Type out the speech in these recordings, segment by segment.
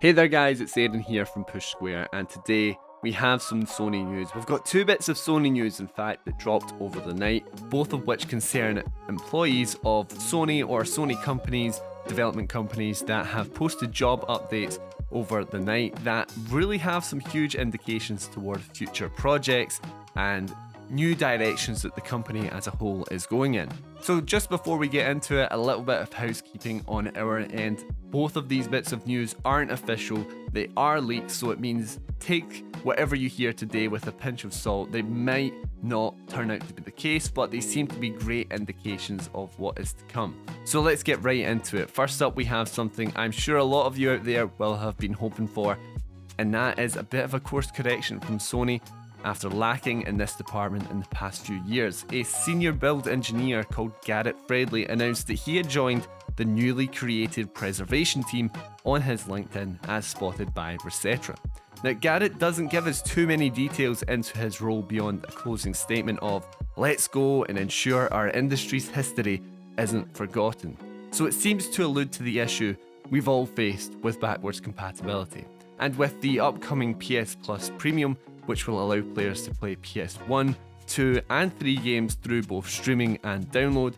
Hey there guys, it's Aidan here from Push Square, and today we have some Sony news. We've got two bits of Sony news in fact that dropped over the night, both of which concern employees of Sony or Sony companies, development companies that have posted job updates over the night that really have some huge indications toward future projects and new directions that the company as a whole is going in. So just before we get into it, a little bit of housekeeping on our end. Both of these bits of news aren't official, they are leaks, so it means take whatever you hear today with a pinch of salt. They might not turn out to be the case, but they seem to be great indications of what is to come. So let's get right into it. First up, we have something I'm sure a lot of you out there will have been hoping for, and that is a bit of a course correction from Sony. After lacking in this department in the past few years, a senior build engineer called Garrett Fredley announced that he had joined the newly created preservation team on his LinkedIn as spotted by Resetra. Now, Garrett doesn't give us too many details into his role beyond a closing statement of, "Let's go and ensure our industry's history isn't forgotten." So it seems to allude to the issue we've all faced with backwards compatibility. And with the upcoming PS Plus Premium, which will allow players to play PS1, 2 and 3 games through both streaming and download,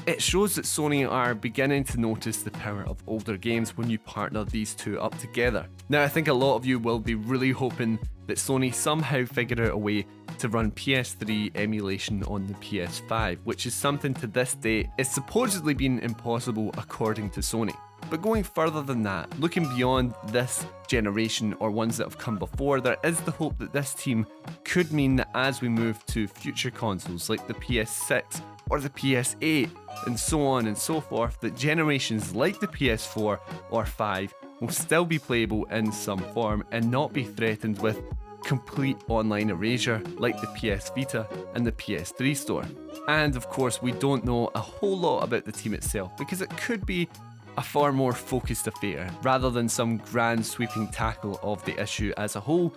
it shows that Sony are beginning to notice the power of older games when you partner these two up together. Now, I think a lot of you will be really hoping that Sony somehow figure out a way to run PS3 emulation on the PS5, which is something to this day is supposedly been impossible according to Sony. But going further than that, looking beyond this generation or ones that have come before, there is the hope that this team could mean that as we move to future consoles like the PS6 or the PS8 and so on and so forth, that generations like the PS4 or 5 will still be playable in some form and not be threatened with complete online erasure like the PS Vita and the PS3 store. And of course, we don't know a whole lot about the team itself because it could be a far more focused affair rather than some grand sweeping tackle of the issue as a whole,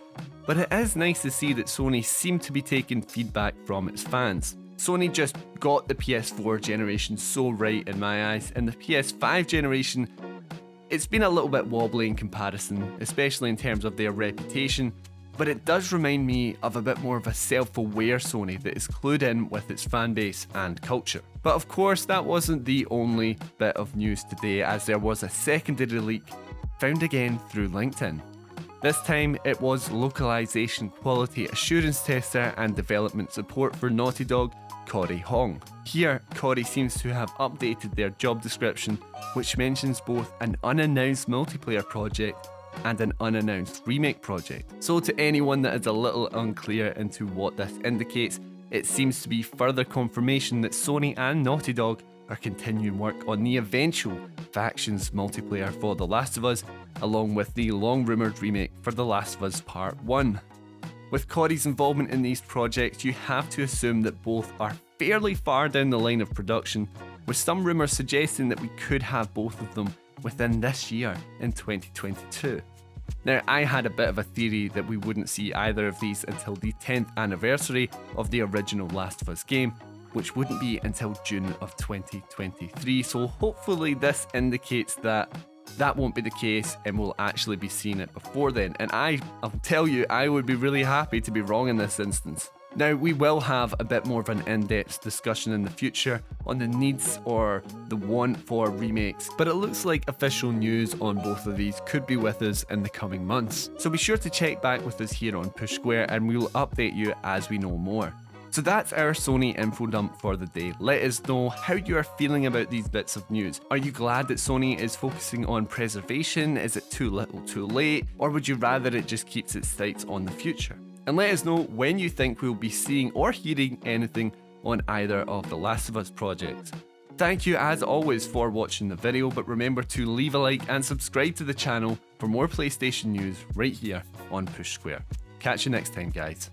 but it is nice to see that Sony seem to be taking feedback from its fans. Sony just got the PS4 generation so right in my eyes, and the PS5 generation, it's been a little bit wobbly in comparison, especially in terms of their reputation, but it does remind me of a bit more of a self-aware Sony that is clued in with its fan base and culture. But of course, that wasn't the only bit of news today, as there was a secondary leak found again through LinkedIn. This time it was localization quality assurance tester and development support for Naughty Dog, Cory Hong. Here, Cory seems to have updated their job description, which mentions both an unannounced multiplayer project and an unannounced remake project. So to anyone that is a little unclear into what this indicates, it seems to be further confirmation that Sony and Naughty Dog are continuing work on the eventual Factions multiplayer for The Last of Us, along with the long-rumoured remake for The Last of Us Part 1. With Cory's involvement in these projects, you have to assume that both are fairly far down the line of production, with some rumours suggesting that we could have both of them within this year in 2022. Now, I had a bit of a theory that we wouldn't see either of these until the 10th anniversary of the original Last of Us game, which wouldn't be until June of 2023, so hopefully this indicates that that won't be the case and we'll actually be seeing it before then, and I'll tell you, I would be really happy to be wrong in this instance. Now, we will have a bit more of an in-depth discussion in the future on the needs or the want for remakes, but it looks like official news on both of these could be with us in the coming months. So be sure to check back with us here on Push Square and we will update you as we know more. So that's our Sony info dump for the day. Let us know how you are feeling about these bits of news. Are you glad that Sony is focusing on preservation? Is it too little too late? Or would you rather it just keeps its sights on the future? And let us know when you think we'll be seeing or hearing anything on either of the Last of Us projects. Thank you as always for watching the video, but remember to leave a like and subscribe to the channel for more PlayStation news right here on Push Square. Catch you next time, guys.